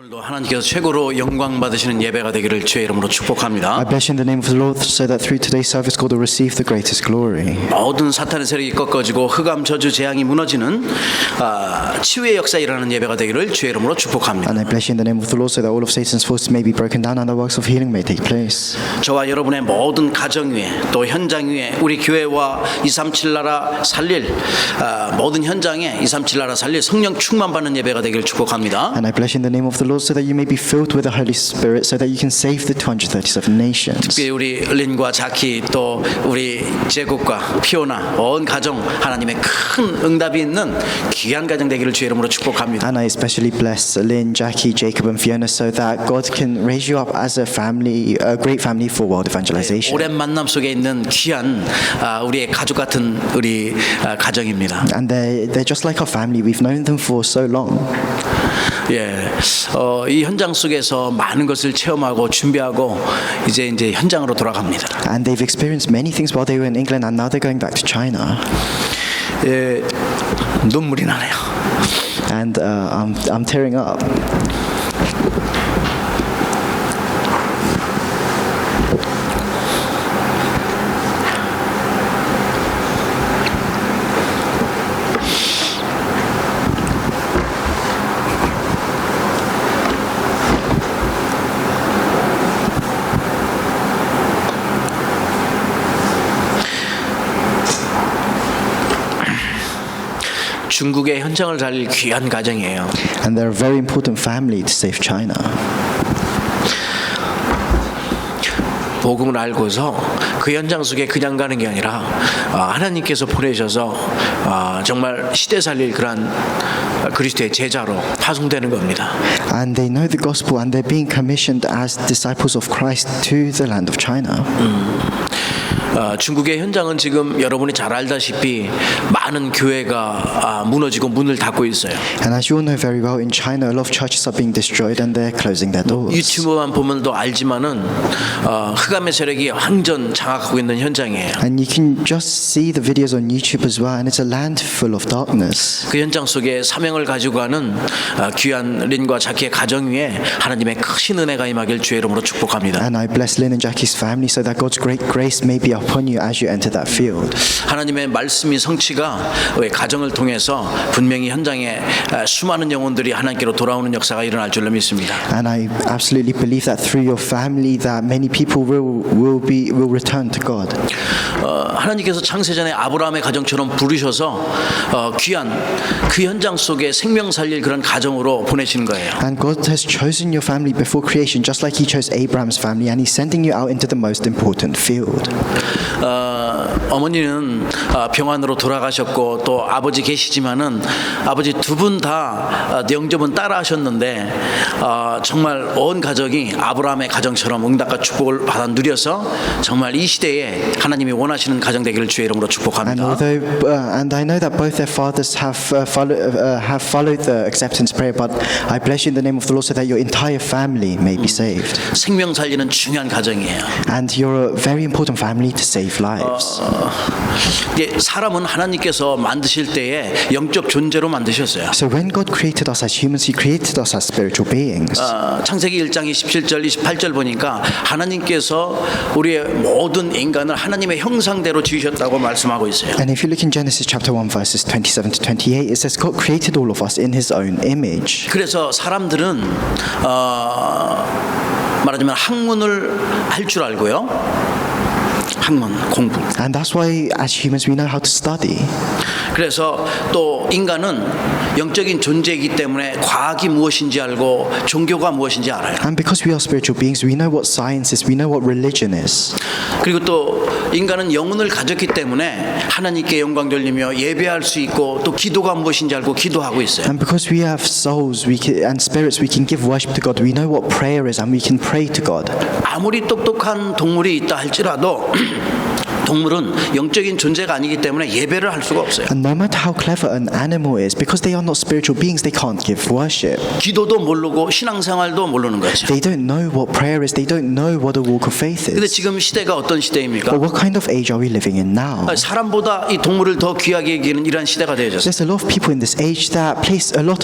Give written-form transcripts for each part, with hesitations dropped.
오늘도 하나님께서 최고로 영광 받으시는 예배가 되기를 주의 이름으로 축복합니다. I bless you in the name of the Lord so that through today's service God will receive the greatest glory. 모든 사탄의 세력이 꺾어지고 흑암 저주 재앙이 무너지는 치유의 역사 일어나는 예배가 되기를 주의 이름으로 축복합니다. And I bless you in the name of the Lord so that all of Satan's forces may be broken down and the works of healing may take place. 저와 여러분의 모든 가정 위에 또 현장 위에 우리 교회와 237 나라 살릴 모든 현장에 237 나라 살릴 성령 충만 받는 예배가 되기를 축복합니다. And I bless you in the name of the Lord so that you may be filled with the Holy Spirit so that you can save the 237 nations. 특별히 우리 린과 자키 또 우리 제국과 피오나 온 가정 하나님의 큰 응답이 있는 귀한 가정 되기를 주의 이름으로 축복합니다. And I especially bless Lynn, Jackie, Jacob and Fiona so that God can raise you up as a family, a great family for world evangelization. 오랜 만남 속에 있는 귀한 우리의 가족 같은 우리 가정입니다. And they're just like our family. We've known them for so long. 예, 이 현장 속에서 많은 것을 체험하고 준비하고 이제 현장으로 돌아갑니다. And they've experienced many things while they were in England and now they're going back to China. 예, 눈물이 나네요. And I'm tearing up. 중국의 현장을 살릴 귀한 가정이에요. And they're a very important family to save China. 복음을 알고서 그 현장 속에 그냥 가는 게 아니라 하나님께서 보내셔서 정말 시대 살릴 그런 그리스도의 제자로 파송되는 겁니다. And they know the gospel and they're being commissioned as disciples of Christ to the land of China. 중국의 현장은 지금 여러분이 잘 알다시피 많은 교회가 무너지고 문을 닫고 있어요. And as you all know very well, in China, a lot of churches are being destroyed and they're closing their doors. 유튜브만 보면 또 알지만은 흑암의 세력이 완전 장악하고 있는 현장이에요. And you can just see the videos on YouTube as well, and it's a land full of darkness. 그 현장 속에 사명을 가지고 가는 귀한 린과 자키의 가정 위에 하나님의 크신 은혜가 임하길 주의 이름으로 축복합니다. And I bless Lynn and Jackie's family so that God's great grace may be upon you as you enter that field. 하나님의 말씀이 성취가 가정을 통해서 분명히 현장에 수많은 영혼들이 하나님께로 돌아오는 역사가 일어날 줄로 믿습니다. And I absolutely believe that through your family that many people will return to God. 하나님께서 창세전에 아브라함의 가정처럼 부르셔서 귀한 그 현장 속에 생명 살릴 그런 가정으로 보내시는 거예요. And God has chosen your family before creation just like He chose Abraham's family and He's sending you out into the most important field. 어머니는 병환으로 돌아가셨고 또 아버지 계시지만은 아버지 두 분 다 영접은 따라 하셨는데 정말 온 가족이 아브라함의 가정처럼 응답과 축복을 받아 누려서 정말 이 시대에 하나님이 원하시는 가정 되기를 주의 이름으로 축복합니다. And I know that both their fathers have followed the acceptance prayer, but I bless you in the name of the Lord so that your entire family may be saved. 생명 살리는 중요한 가정이에요. And you're a very important family to save lives. 사람은 하나님께서 만드실 때에 영적 존재로 만드셨어요. So when God created us as humans, He created us as spiritual beings. 창세기 1장 27절 28절 보니까 하나님께서 우리의 모든 인간을 하나님의 형상대로 지으셨다고 말씀하고 있어요. And if you look in Genesis chapter 1 verses 27 to 28, it says God created all of us in His own image. 그래서 사람들은 말하자면 학문을 할 줄 알고요. 학문, 공부. And that's why as humans we know how to study. 그래서 또 인간은 영적인 존재이기 때문에 과학이 무엇인지 알고 종교가 무엇인지 알아요. And because we are spiritual beings, we know what science is, we know what religion is. 그리고 또 인간은 영혼을 가졌기 때문에 하나님께 영광 돌리며 예배할 수 있고 또 기도가 무엇인지 알고 기도하고 있어요. And because we have souls and spirits, we can give worship to God. We know what prayer is and we can pray to God. 아무리 똑똑한 동물이 있다 할지라도 동물은 영적인 존재가 아니기 때문에 예배를 할 수가 없어요. And no matter how clever an animal is, because they are not spiritual beings, they can't give worship. 기도도 모르고 신앙생활도 모르는 거죠. They don't know what prayer is. They don't know what a walk of faith 근데 is. 지금 시대가 어떤 시대입니까? But what kind of age are we living in now? 사람보다 이 동물을 더 귀하게 여기는 이러한 시대가 되어졌어요. There's a lot of people in this age that place a lot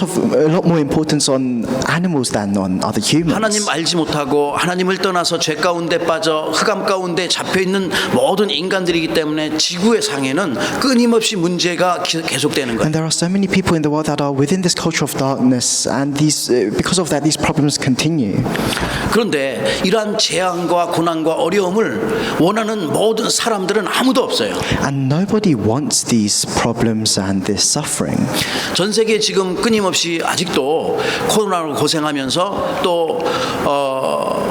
more importance on animals than on other humans. 하나님 알지 못하고 하나님을 떠나서 죄 가운데 빠져 흑암 가운데 잡혀 있는 모든 인간들이기 때문에 지구의 상에는 끊임없이 문제가 계속되는 거예요. And there are so many people in the world that are within this culture of darkness, and because of that, these problems continue. 그런데 이러한 재앙과 고난과 어려움을 원하는 모든 사람들은 아무도 없어요. And nobody wants these problems and this suffering. 전 세계 지금 끊임없이 아직도 코로나로 고생하면서 또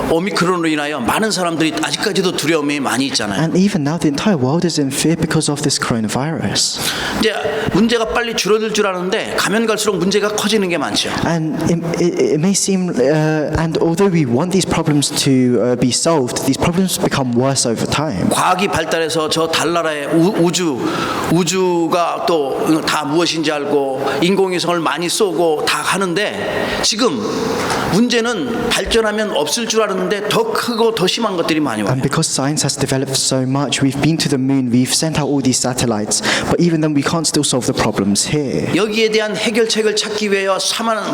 오미크론으로 인하여 많은 사람들이 아직까지도 두려움이 많이 있잖아요. And even now, the entire world is in fear because of this coronavirus. 이제 문제가 빨리 줄어들 줄 아는데 가면 갈수록 문제가 커지는 게 많죠. And it may seem, and although we want these problems to be solved, these problems become worse over time. 과학이 발달해서 저 달나라의 우주가 또 다 무엇인지 알고 인공위성을 많이 쏘고 다 하는데 지금 문제는 발전하면 없을 줄 알았는데 더 크고 더 심한 것들이 많이 와요. And because science has developed so much, we've been to the moon, we've sent out all these satellites, but even then we can't still solve the problems here. 여기에 대한 해결책을 찾기 위하여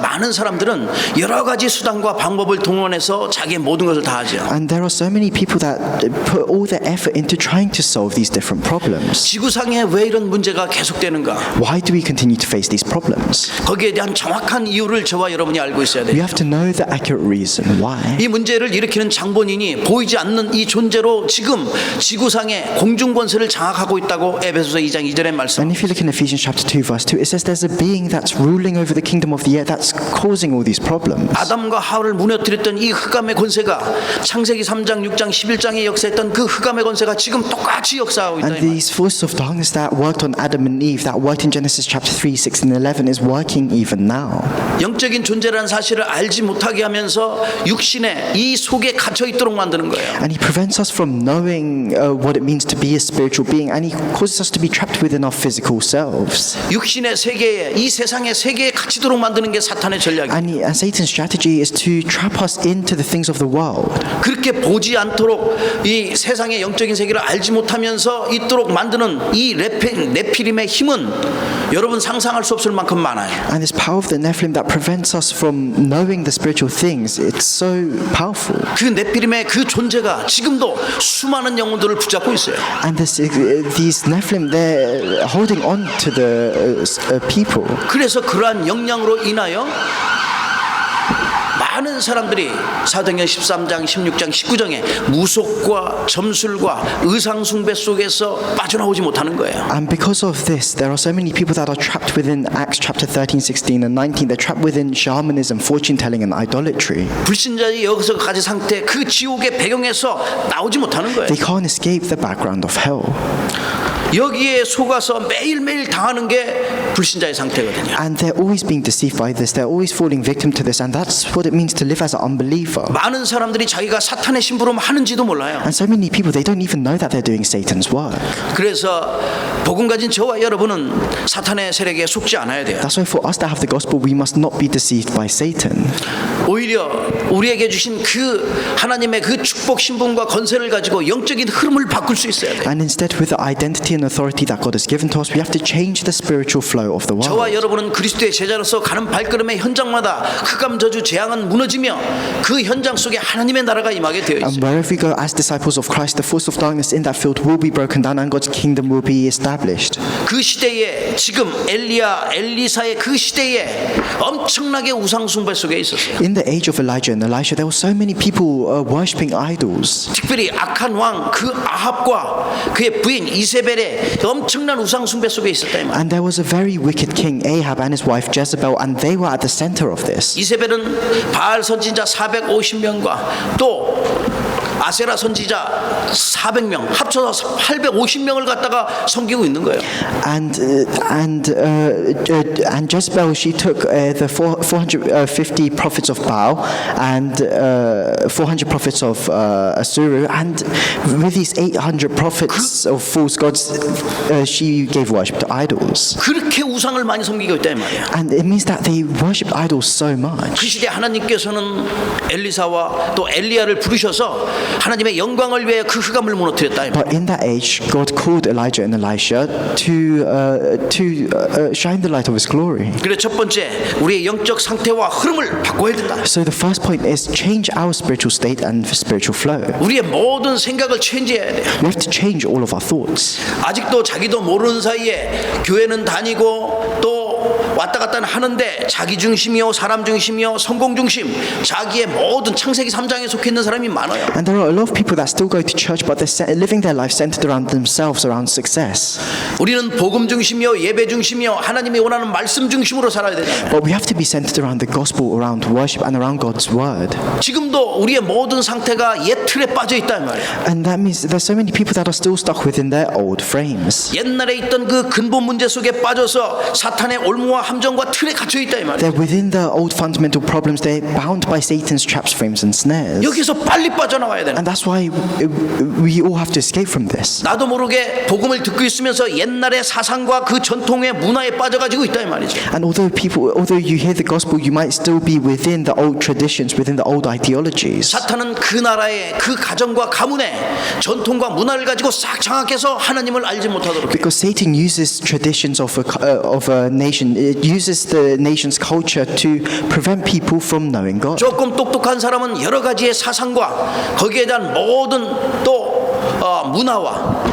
많은 사람들은 여러 가지 수단과 방법을 동원해서 자기의 모든 것을 다 하죠. And there are so many people that put all their effort into trying to solve these different problems. 지구상에 왜 이런 문제가 계속되는가? Why do we continue to face these problems? 거기에 대한 정확한 이유를 저와 여러분이 알고 있어야 We 돼요. have to know the accurate reason why. 이 문제를 일으키는 장본인이 보이지 않는 이 존재로 지금 지구상의 공중 권세를 장악하고 있다고 에베소서 2장 2절에 말씀. And if you look in Ephesians chapter 2 verse 2, it says there's a being that's ruling over the kingdom of the air that's causing all these problems. 아담과 하와를 무너뜨렸던 이 흑암의 권세가 창세기 3장, 6장, 11장에 역사했던 그 흑암의 권세가 지금 똑같이 역사하고 있다. And these forces of darkness that worked on Adam and Eve, that worked in Genesis chapter 3, 6 and 11 is working even now. 영적인 존재라는 사실을 알지 못하게 하면서 육신의 이 속에 갇혀 있도록 만드는 거예요. And he prevents us from knowing what it means to be a spiritual being, and he causes us to be trapped within our physical selves. 육신의 세계에 이 세상의 세계에 갇히도록 만드는 게 사탄의 전략이에요. And Satan's strategy is to trap us into the things of the world. 그렇게 보지 않도록 이 세상의 영적인 세계를 알지 못하면서 있도록 만드는 이 네피림의 힘은 여러분 상상할 수 없을 만큼 많아요. And this power of the Nephilim that prevents us from knowing the spiritual things, it's so powerful. 그 네피림의 그 존재가 지금도 수많은 영혼들을 붙잡고 있어요. And these Nephilim, they're holding on to the people. 그래서 그러한 영향으로 인하여 많은 사람들이 사도행전 13장, 16장, 19장에 무속과 점술과 의상숭배 속에서 빠져나오지 못하는 거예요. And because of this, there are so many people that are trapped within Acts chapter 13, 16 and 19. They're trapped within shamanism, fortune telling and idolatry. 불신자의 여기서까지 상태 그 지옥의 배경에서 나오지 못하는 거예요. They can't escape the background of hell. 여기에 속아서 매일매일 당하는 게 불신자의 상태거든요. And they're always being deceived by this. They're always falling victim to this. And that's what it means to live as an unbeliever. 많은 사람들이 자기가 사탄의 심부름 하는지도 몰라요. And so many people, they don't even know that they're doing Satan's work. 그래서 복음 가진 저와 여러분은 사탄의 세력에 속지 않아야 돼요. That's why for us to have the gospel, we must not be deceived by Satan. 오히려 우리에게 주신 그 하나님의 그 축복 신분과 건세를 가지고 영적인 흐름을 바꿀 수 있어야 돼요. And instead, with the identity and authority that God has given to us, we have to change the spiritual flow of the world. 저와 여러분은 그리스도의 제자로서 가는 발걸음의 현장마다 흑암 저주 재앙은 무너지며 그 현장 속에 하나님의 나라가 임하게 되어 And 있어요. wherever we go as disciples of Christ, the force of darkness in that field will be broken down and God's kingdom will be established. 그 시대에 지금 엘리사의 그 시대에 엄청나게 우상 숭배 속에 있었어요. In the age of Elijah and Elisha, there were so many people worshipping idols. 특별히 악한 왕 그 아합과 그의 부인 이세벨의 엄청난 우상 숭배 속에 있었다 이 말. And there was a very wicked king, Ahab and his wife Jezebel, and they were at the center of this. 이세벨은 바알 선지자 450명과 또 아세라 선지자 400명 합쳐서 850명을 갖다가 섬기고 있는 거예요. And Jezebel, she took the 450 prophets of Baal and 400 prophets of Asuru, and with these 800 prophets of false gods, she gave worship to idols. 그렇게 우상을 많이 섬기고 있다 이 말이에요. And it means that they worshipped idols so much. 그 시대 하나님께서는 엘리사와 또 엘리야를 부르셔서 하나님의 영광을 위해 그 흑암을 무너뜨렸다 이 말이에요. But in that age, God called Elijah and Elisha to shine the light of His glory. 그래 첫 번째 우리의 영적 상태와 흐름을 바꿔야 된다. So the first point is change our spiritual state and spiritual flow. 우리의 모든 생각을 체인지해야 돼요. We have to change all of our thoughts. 아직도 자기도 모르는 사이에 교회는 다니고 또 왔다 갔다 하는데 자기 중심이요 사람 중심이요 성공 중심 자기의 모든 창세기 3장에 속해 있는 사람이 많아요. And there are a lot of people that still go to church, but they're living their life centered around themselves, around success. 우리는 복음 중심이요 예배 중심이요 하나님이 원하는 말씀 중심으로 살아야 되잖아요. But we have to be centered around the gospel, around worship, and around God's word. 지금도 우리의 모든 상태가 옛 틀에 빠져 있다 이 말이에요. And that means there's so many people that are still stuck within their old frames. 옛날에 있던 그 근본 문제 속에 빠져서 사탄의 올무와 함정과 틀에 갇혀 있다 이 말이에요. They're within the old fundamental problems. They're bound by Satan's traps, frames, and snares. 여기서 빨리 빠져나와야 되는. And that's why we all have to escape from this. 나도 모르게 복음을 듣고 있으면서 옛날의 사상과 그 전통의 문화에 빠져가지고 있다 이 말이죠. And although you hear the gospel, you might still be within the old traditions, within the old ideologies. 사탄은 그 나라의 그 가정과 가문의 전통과 문화를 가지고 싹 장악해서 하나님을 알지 못하도록 해요. Because Satan uses traditions of a nation, it uses the nation's culture to prevent people from knowing God. 조금 똑똑한 사람은 여러 가지의 사상과 거기에 대한 모든 또 문화와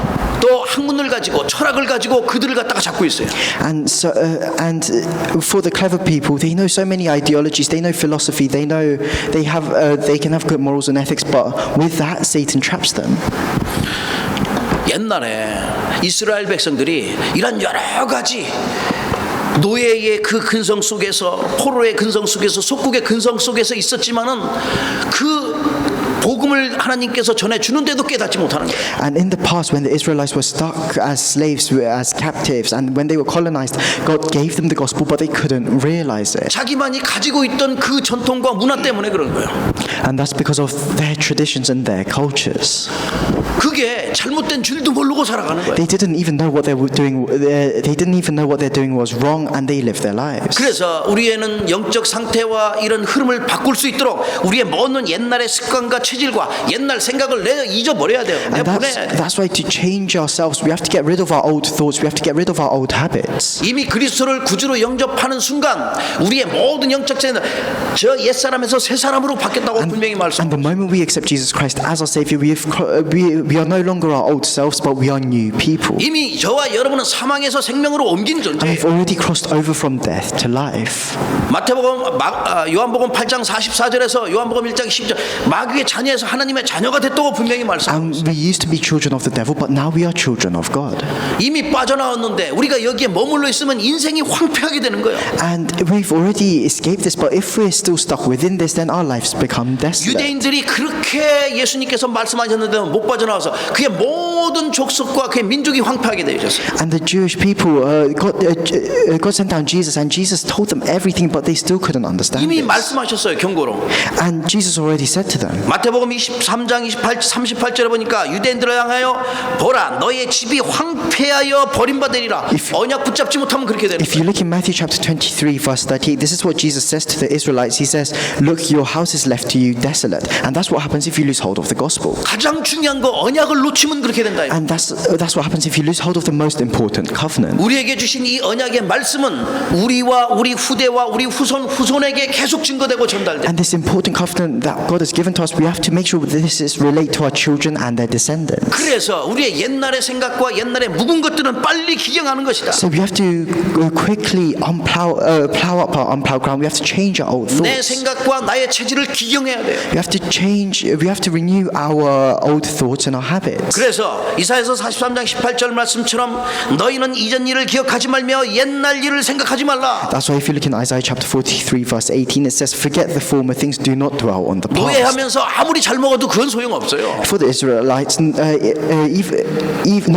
또 학문을 가지고 철학을 가지고 그들을 갖다가 잡고 있어요. And for the clever people, they know so many ideologies, they know philosophy, they can have good morals and ethics, but with that, Satan traps them. 옛날에 이스라엘 백성들이 이런 여러 가지 노예의 그 근성 속에서 포로의 근성 속에서 속국의 근성 속에서 있었지만은 그 복음을 하나님께서 전해주는데도 깨닫지 못하는 거예요. And in the past, when the Israelites were stuck as slaves, as captives, and when they were colonized, God gave them the gospel, but they couldn't realize it. 자기만이 가지고 있던 그 전통과 문화 때문에 그런 거예요. And that's because of their traditions and their cultures. 그게 잘못된 줄도 모르고 살아가는 거예요. They didn't even know what they were doing. They didn't even know what they're doing was wrong, and they lived their lives. 그래서 우리에는 영적 상태와 이런 흐름을 바꿀 수 있도록 우리의 모든 옛날의 습관과 체질과 옛날 생각을 잊어버려야 돼요. And that's why to change ourselves, we have to get rid of our old thoughts. We have to get rid of our old habits. 이미 그리스도를 구주로 영접하는 순간 우리의 모든 영적 체질은 저 옛사람에서 새사람으로 바뀌었다고 분명히 And 말씀합니다. the moment we accept Jesus Christ as our Savior, we are no longer our old selves, but we are new people. 이미 저와 여러분은 사망에서 생명으로 옮긴 And 존재예요. we've already crossed over from death to life. 요한복음 8장 44절에서 요한복음 1장 10절 마귀의 자녀에서 하나님의 자녀가 됐다고 분명히 말씀합니다. And we used to be children of the devil, but now we are children of God. 이미 빠져나왔는데 우리가 여기에 머물러 있으면 인생이 황폐하게 되는 거예요. And we've already escaped this, but if we're still stuck within this, then our lives become desolate. 유대인들이 그렇게 예수님께서 말씀하셨는데 못 빠져나와서 그의 모든 족속과 그의 민족이 황폐하게 되어졌어요. And the Jewish people, God sent down Jesus, and Jesus told them everything, but they still couldn't understand 이미 this. 말씀하셨어요, 경고로. And Jesus already said to them. 마태복음 23장 38절에 보니까 유대인들을 향하여 보라 너의 집이 황폐하여 버림받으리라. 언약 붙잡지 못하면 그렇게 되는 If you 거예요. look in Matthew chapter 23, verse 38, this is what Jesus says to the Israelites. He says, look, your house is left to you desolate. And that's what happens if you lose hold of the gospel. 가장 중요한 거 언약을 놓치면 그렇게 된다. And that's what happens if you lose hold of the most important covenant. 우리에게 주신 이 언약의 말씀은 우리와 우리 후대와 우리 후손에게 계속 증거되고 전달돼. And this important covenant that God has given to us, we have to make sure that this is relate to our children and their descendants. 그래서 우리의 옛날의 생각과 옛날의 묵은 것들은 빨리 기경하는 것이다. So we have to quickly plow up our unplowed ground. We have to change our old 내 thoughts. 생각과 나의 체질을 기경해야 돼요. We have to renew our old thoughts and our habits. 그래서 이사야서 43장 18절 말씀처럼 너희는 이전 일을 기억하지 말며 옛날 일을 생각하지 말라. That's why if you look in Isaiah chapter 43 verse 18, it says, "Forget the former things, do not dwell on the past." 노예하면서 아무리 잘 먹어도 그건 소용없어요. For the Israelites, no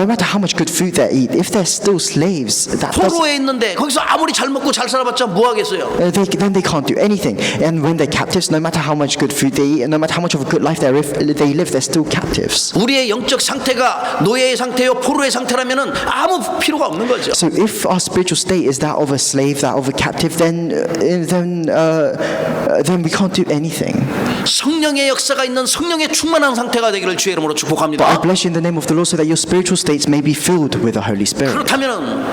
matter how much good food they eat, if they're still slaves, 포로에 있는데 거기서 아무리 잘 먹고 잘 살아봤자 뭐 하겠어요? then they can't do anything. And when they're captives, no matter how much good food they eat, and no matter how much of a good life they live, they're still captives. 우리의 영적 상태가 노예의 상태요 포로의 상태라면은 아무 필요가 없는 거죠. So if our spiritual state is that of a slave, that of a captive, then we can't do anything. 성령의 역사가 있는 성령의 충만한 상태가 되기를 주의 이름으로 But I 축복합니다. bless you in the name of the Lord, so that your spiritual states may be filled with the Holy Spirit. 그렇다면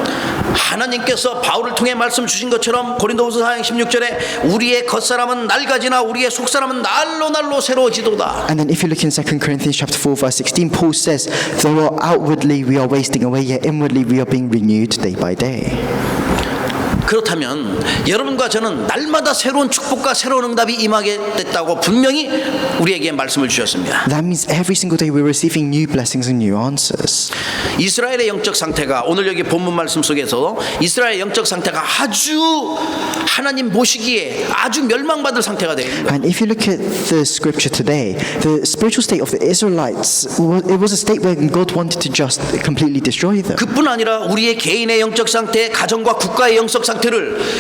하나님께서 바울을 통해 말씀 주신 것처럼 고린도후서 4장 16절에 우리의 겉사람은 낡아지나 우리의 속사람은 날로 새로워지도다. And then if you look in 2 Corinthians chapter 4 verse 16, Paul says, though outwardly we are wasting away, yet inwardly we are being renewed day by day. 그렇다면 여러분과 저는 날마다 새로운 축복과 새로운 응답이 임하게 됐다고 분명히 우리에게 말씀을 주셨습니다. That means every single day we're receiving new blessings and new answers. 이스라엘의 영적 상태가 오늘 여기 본문 말씀 속에서 이스라엘의 영적 상태가 아주 하나님 보시기에 아주 멸망받을 상태가 되어 있는 거예요. And if you look at the scripture today, the spiritual state of the Israelites, it was a state where God wanted to just completely destroy them. 그뿐 아니라 우리의 개인의 영적 상태, 가정과 국가의 영적 상태를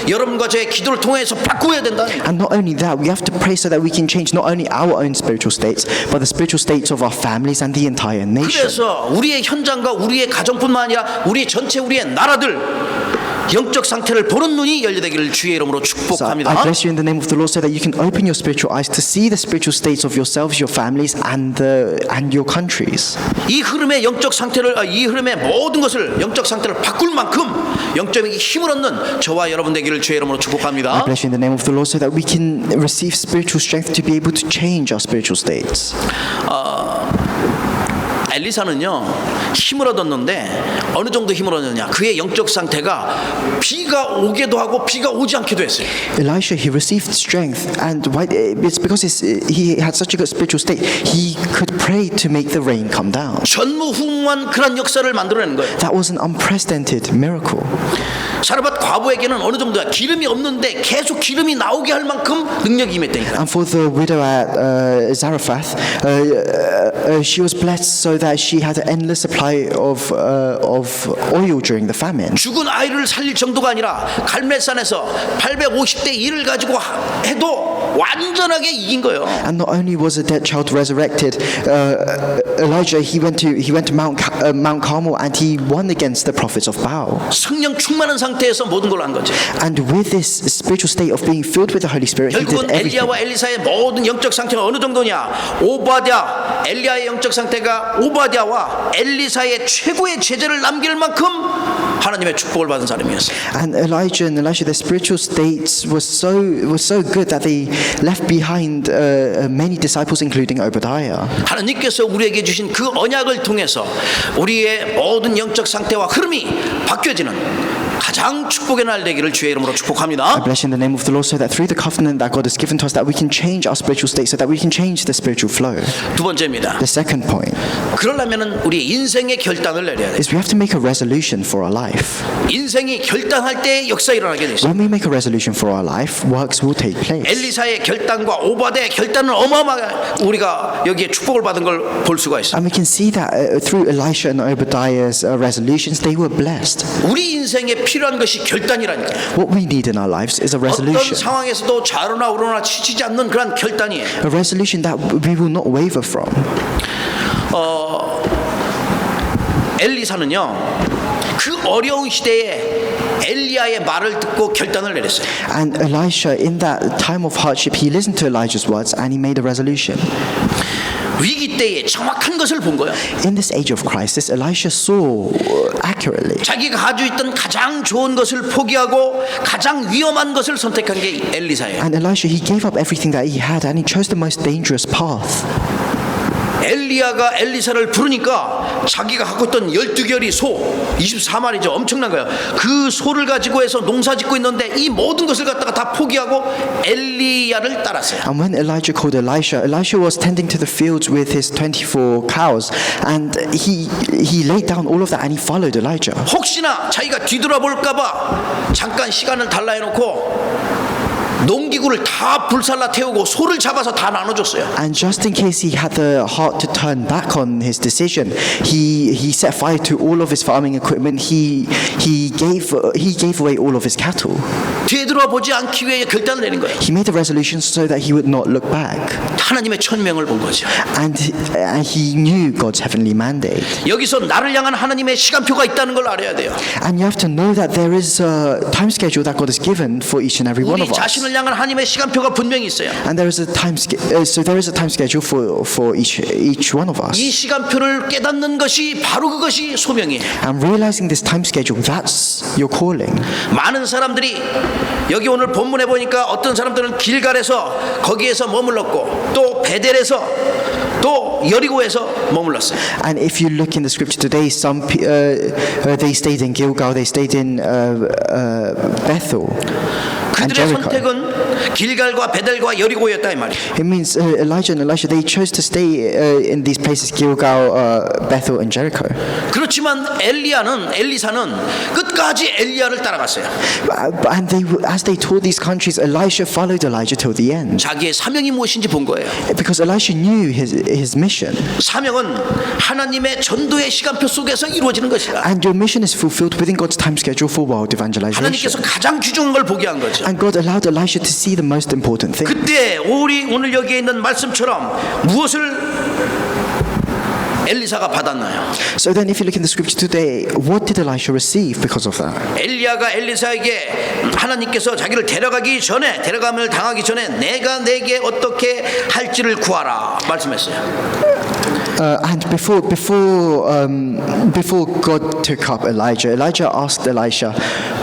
여러분과 저의 기도를 통해서 바꾸어야 된다. And not only that, we have to pray so that we can change not only our own spiritual states, but the spiritual states of our families and the entire nation. 그래서 우리의 현장과 우리의 가정뿐만 아니라 우리 전체 우리의 나라들 영적 상태를 보는 눈이 열려되기를 주의 이름으로 So 축복합니다. I bless you in the name of the Lord, so that you can open your spiritual eyes to see the spiritual states of yourselves, your families, and your countries. 이 흐름의 영적 상태를 이 흐름의 모든 것을 영적 상태를 바꿀 만큼 영적인 힘을 얻는 저와 여러분 되기를 주의 이름으로 I 축복합니다. bless you in the name of the Lord, so that we can receive spiritual strength to be able to change our spiritual states. 엘리사는요 힘을 얻었는데 어느 정도 힘을 얻느냐 그의 영적 상태가 비가 오게도 하고 비가 오지 않기도 했어요. Elisha, he received strength, and it's because he had such a good spiritual state, he could pray to make the rain come down. 전무후무한 그런 역사를 만들어내는 거예요. That was an unprecedented miracle. 사르밧 과부에게는 어느 정도야 기름이 없는데 계속 기름이 나오게 할 만큼 능력이 임했다니까. And for the widow at Zarephath, she was blessed so that she had an endless supply of oil during the famine. 죽은 아이를 살릴 정도가 아니라 갈멜산에서 850대 1을 가지고 해도 완전하게 이긴 거예요. And not only was a dead child resurrected, Elijah he went to Mount Carmel and he won against the prophets of Baal. 성령 충만한 상태에서 모든 걸 한 거죠. And with this spiritual state of being filled with the Holy Spirit, he did 결국은 everything. 엘리야와 엘리사의 모든 영적 상태가 어느 정도냐? 오바댜, 엘리야의 영적 상태가 오바댜와 엘리사의 최고의 제자를 남길 만큼 하나님의 축복을 받은 사람이었어요. And Elijah and Elisha, their spiritual states was so good that they left behind many disciples, including Obadiah. 하나님께서 우리에게 주신 그 언약을 통해서 우리의 모든 영적 상태와 흐름이 바뀌어지는 가장 축복의 날 되기를 주의 이름으로 I 축복합니다. bless you in the name of the Lord, so that through the covenant that God has given to us, that we can change our spiritual state, so that we can change the spiritual flow. 두 번째입니다. The second point 그러려면 우리 인생의 결단을 내려야 돼요. is we have to make a resolution for our life. 인생이 결단할 때 역사 일어나게 돼 있어요. When we make a resolution for our life, works will take place. 엘리사의 결단과 오바댜의 결단은 어마어마하게 우리가 여기에 축복을 받은 걸 볼 수가 있어요. And we can see that through Elisha and Obadiah's resolutions, they were blessed. 우리 인생에 필요한 것이 결단이라니까요. What we need in our lives is a 어떤 resolution. 상황에서도 좌로나 우로나 치치지 않는 그런 결단이에요. A resolution that we will not waver from. 엘리사는요 그 어려운 시대에 엘리야의 말을 듣고 결단을 내렸어요. And Elisha, in that time of hardship, he listened to Elijah's words and he made a resolution. 위기 때에 정확한 것을 본 거예요. In this age of crisis, Elisha saw accurately. 자기가 가지고 있던 가장 좋은 것을 포기하고 가장 위험한 것을 선택한 게 엘리사예요. And Elisha, he gave up everything that he had and he chose the most dangerous path. 엘리야가 엘리사를 부르니까 자기가 갖고 있던 12결이 소 24마리죠. 엄청난 거예요. 그 소를 가지고 해서 농사 짓고 있는데 이 모든 것을 갖다가 다 포기하고 엘리야를 따랐어요. And when Elijah called Elisha, Elisha was tending to the fields with his 24 cows, and he laid down all of that and he followed Elijah. 혹시나 자기가 뒤돌아볼까봐 잠깐 시간을 달라 해놓고 농기구를 다 불살라 태우고 소를 잡아서 다 나눠줬어요. And just in case he had the heart to turn back on his decision, he set fire to all of his farming equipment. He gave away all of his cattle. 뒤돌아보지 않기 위해 결단을 내린 거예요. He made the resolution so that he would not look back. 하나님의 천명을 본 거죠. And he knew God's heavenly mandate. 여기서 나를 향한 하나님의 시간표가 있다는 걸 알아야 돼요. And you have to know that there is a time schedule that God has given for each and every one 우리 of us. 자신을 향한 하나님의 시간표가 분명히 있어요. And there is a time schedule for each one of us. 이 시간표를 깨닫는 것이 바로 그것이 소명이에요. And realizing this time schedule, that's your calling. 많은 사람들이 여기 오늘 본문에 보니까 어떤 사람들은 길갈에서 거기에서 머물렀고 또 베델에서 또 여리고에서 머물렀어요. And if you look in the scripture today, they stayed in Gilgal, they stayed in Bethel and 그들의 Jericho. 선택은 길갈과 베델과 여리고였다 이 말이에요. It means Elijah and Elisha, they chose to stay in these places, Gilgal, Bethel and Jericho. 그렇지만 엘리사는 끝까지 엘리야를 따라갔어요. And as they toured these countries, Elisha followed Elijah till the end. 자기의 사명이 무엇인지 본 거예요. Because Elisha knew his mission. 사명은 하나님의 전도의 시간표 속에서 이루어지는 것이다. And your mission is fulfilled within God's time schedule for world evangelization. 하나님께서 가장 귀중한 걸 보게 한 거죠. And God allowed Elisha to see the most important thing. 그때 우리 오늘 여기에 있는 말씀처럼 무엇을 엘리사가 받았나요? So then if you look in the scripture today, what did Elisha receive because of that? 엘리야가 엘리사에게 하나님께서 자기를 데려가면 당하기 전에 내가 내게 어떻게 할지를 구하라 말씀했어요. And before God took up Elijah asked Elisha,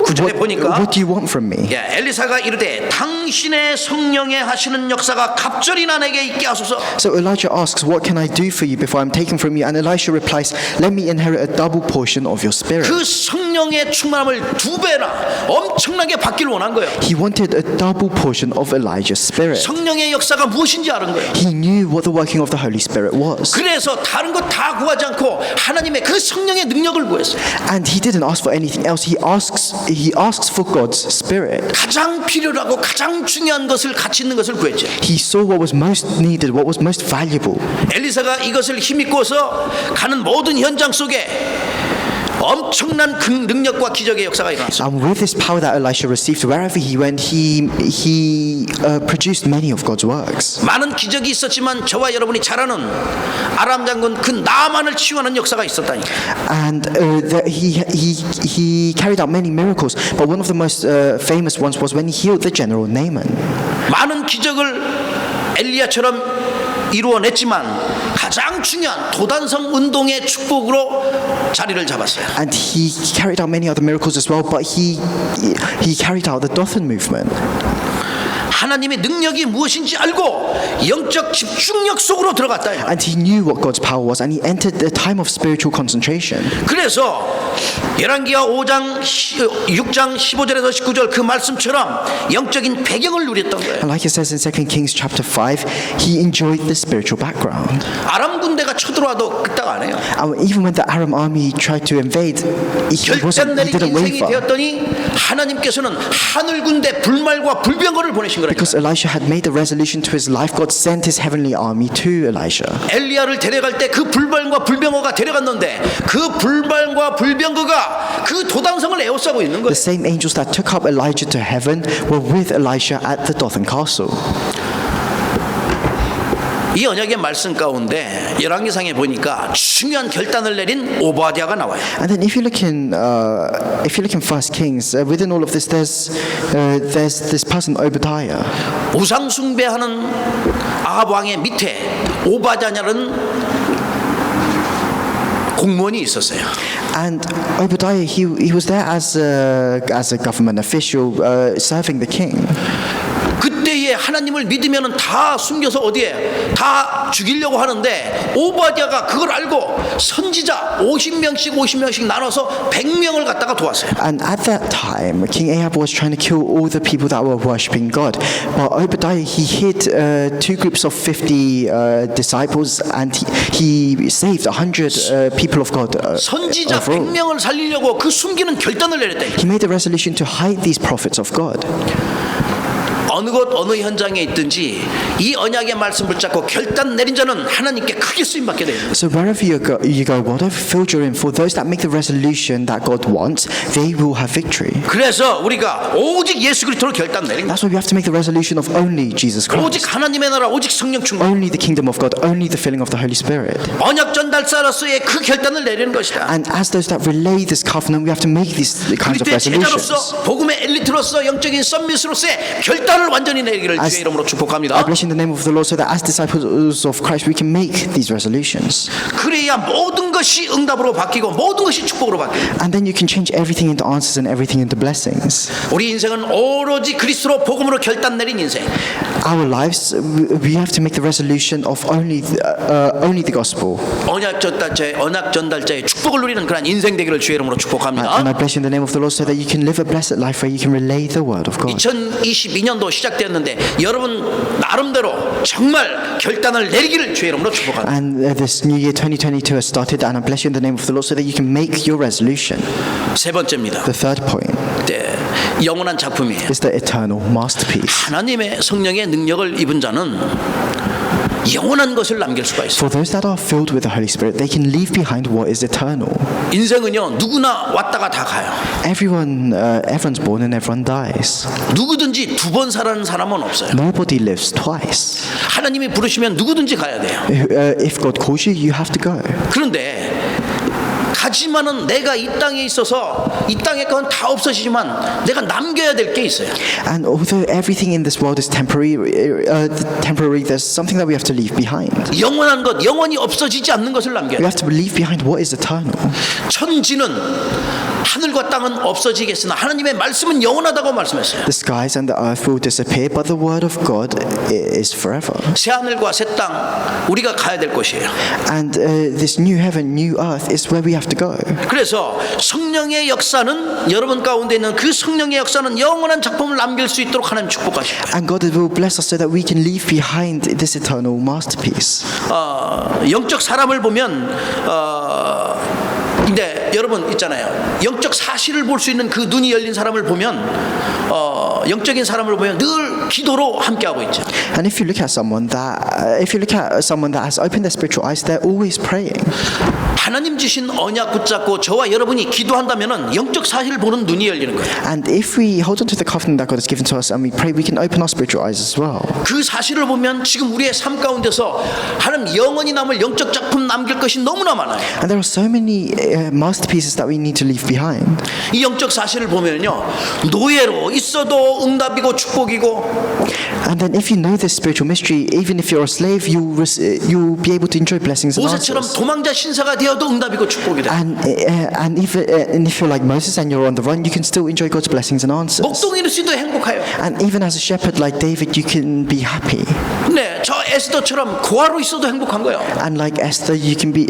구절에 보니까 what do you want from me? 엘리사가 이르되 당신의 성령에 하시는 역사가 갑절이 나 내게 있게 하소서. So Elijah asks, what can I do for you before I'm taken from you? And Elisha replies, let me inherit a double portion of your spirit. 그 성령의 충만함을 2배나 엄청나게 받기를 원한 거예요. He wanted a double portion of Elijah's spirit. 성령의 역사가 무엇인지 아는 거예요. He knew what the working of the Holy Spirit was. 그래서 다른 것 다 구하지 않고 하나님의 그 성령의 능력을 구했어요. And he didn't ask for anything else. He asks for God's spirit. 가장 필요하고 가장 중요한 것을 가치 있는 것을 구했죠. He saw what was most needed, what was most valuable. 엘리사가 이것을 힘입고서 가는 모든 현장 속에 엄청난 능력과 기적의 역사가 일어났어요. And with this power that Elisha received, wherever he went, he produced many of God's works. 많은 기적이 있었지만 저와 여러분이 잘 아는 아람 장군 그 나만을 치유하는 역사가 있었다니까. And he carried out many miracles, but one of the most famous ones was when he healed the general Naaman. 많은 기적을 엘리야처럼 이루어냈지만 가장 중요한 도단성 운동의 축복으로 자리를 잡았어요. And he carried out many other miracles as well, but he carried out the Dothan movement. 하나님의 능력이 무엇인지 알고 영적 집중력 속으로 들어갔다. And he knew what God's power was, and he entered the time of spiritual concentration. 그래서 열왕기하 6장 15절에서 19절 그 말씀처럼 영적인 배경을 누렸던 거예요. And like it says in 2 Kings chapter 5, he enjoyed the spiritual background. 아람 군대가 쳐들어와도 끄떡 안 해요. And even when the Aram army tried to invade, he 결단 내린 didn't 인생이 waver. 되었더니 하나님께서는 하늘 군대 불말과 불병거를 보내신 거라니까. Because Elisha had made a resolution to his life, God sent his heavenly army to Elisha. 엘리야를 데려갈 때 그 불발과 불병거가 데려갔는데 그 불발과 불병거가 그 도단성을 에워싸고 있는 거예요. The same angels that took up Elijah to heaven were with Elisha at the Dothan castle. 이 언약의 말씀 가운데 열왕기상에 보니까 중요한 결단을 내린 오바댜가 나와요. And then if you look in 1 Kings, within all of this, there's this person Obadiah. 우상 숭배하는 아합 왕의 밑에 오바댜냐는 공무원이 있었어요. And Obadiah, he was there as a government official serving the king. 그때에 하나님을 믿으면은 다 숨겨서 어디에 다 죽이려고 하는데 오바댜가 그걸 알고 선지자 50명씩 나눠서 100명을 갖다가 도왔어요. And at that time, King Ahab was trying to kill all the people that were worshipping God. But Obadiah, he hid two groups of 50 disciples, and he saved 100 people of God. 선지자 overall. 100명을 살리려고 그 숨기는 결단을 내렸대. He made a resolution to hide these prophets of God. 어느 곳 어느 현장에 있든지 이 언약의 말씀 붙잡고 결단 내린 자는 하나님께 크게 쓰임 받게 돼요. So wherever you go, whatever field you're in, for those that make the resolution that God wants, they will have victory. 그래서 우리가 오직 예수 그리스도로 결단 내린 거예요. That's why we have to make the resolution of only Jesus Christ. 오직 하나님의 나라, 오직 성령 충만. Only the kingdom of God, only the filling of the Holy Spirit. 언약 전달자로서의 그 결단을 내리는 것이다. And as those that relay this covenant, we have to make these kinds of 그리스도의 resolutions. 제자로서 복음의 엘리트로서 영적인 썸밋으로서의 결단을 완전히 내리기를 주의 이름으로 I 축복합니다. bless in the name of the Lord, so that as disciples of Christ, we can make these resolutions. 그래야 모든 것이 응답으로 바뀌고 모든 것이 축복으로 바뀌고 And then you can change everything into answers and everything into blessings. 우리 인생은 오로지 그리스도로 복음으로 결단 내린 인생. Our lives, we have to make the resolution of only the gospel. 언약 전달자의 축복을 누리는 그런 인생 되기를 주의 이름으로 축복합니다. And I bless you in the name of the Lord, so that you can live a blessed life where you can relay the word of God. 2022년도 시작되었는데 여러분 나름대로 정말 결단을 내리기를 주의 이름으로 축복합니다. And this new year 2022 has started, and I bless you in the name of the Lord, so that you can make your resolution. 세 번째입니다. The third point 네, 영원한 작품이에요. is the eternal masterpiece. 하나님의 성령의 능력을 입은 자는 영원한 것을 남길 수가 있어요. For those that are filled with the Holy Spirit, they can leave behind what is eternal. 인생은요 누구나 왔다가 다 가요. Everyone's born and everyone dies. 누구든지 두 번 살아는 사람은 없어요. Nobody lives twice. 하나님이 부르시면 누구든지 가야 돼요. If God calls you, you have to go. 그런데 가지만은 내가 이 땅에 있어서 이 땅의 건 다 없어지지만 내가 남겨야 될 게 있어요. And although everything in this world is temporary, there's something that we have to leave behind. 영원한 것, 영원히 없어지지 않는 것을 남겨야 We 돼요. have to leave behind what is eternal. 천지는 하늘과 땅은 없어지겠으나 하나님의 말씀은 영원하다고 말씀했어요. The skies and the earth will disappear, but the word of God is forever. 새 하늘과 새 땅 우리가 가야 될 곳이에요. And this new heaven, new earth is where we have to go. 그래서 성령의 역사는 여러분 가운데 있는 그 성령의 역사는 영원한 작품을 남길 수 있도록 하나님 축복하십니다. And God will bless us so that we can leave behind this eternal masterpiece. 영적 사람을 보면 근데 여러분 있잖아요. 영적 사실을 볼 수 있는 그 눈이 열린 사람을 보면 영적인 사람을 보면 늘 기도로 함께하고 있죠. And if you look at someone that has opened their spiritual eyes, they're always praying. 하나님 주신 언약 붙잡고 저와 여러분이 기도한다면은 영적 사실을 보는 눈이 열리는 거예요. And if we hold on to the covenant that God has given to us and we pray, we can open our spiritual eyes as well. 그 사실을 보면 지금 우리의 삶 가운데서 하나님 영원히 남을 영적 작품 남길 것이 너무나 많아요. And there are so many masterpieces that we need to leave behind. 이 영적 사실을 보면요 노예로 있어도 응답이고 축복이고. And then if you know this spiritual mystery, even if you're a slave, you'll be able to enjoy blessings and 모세처럼 answers. 도망자 신사가 되어도 응답이고 축복이다. And if you're like Moses and you're on the run, you can still enjoy God's blessings and answers. 목동이로 씨도 행복해요. And even as a shepherd like David, you can be happy. 네, 저 에스더처럼 고아로 있어도 행복한 거예요. And like Esther, you can be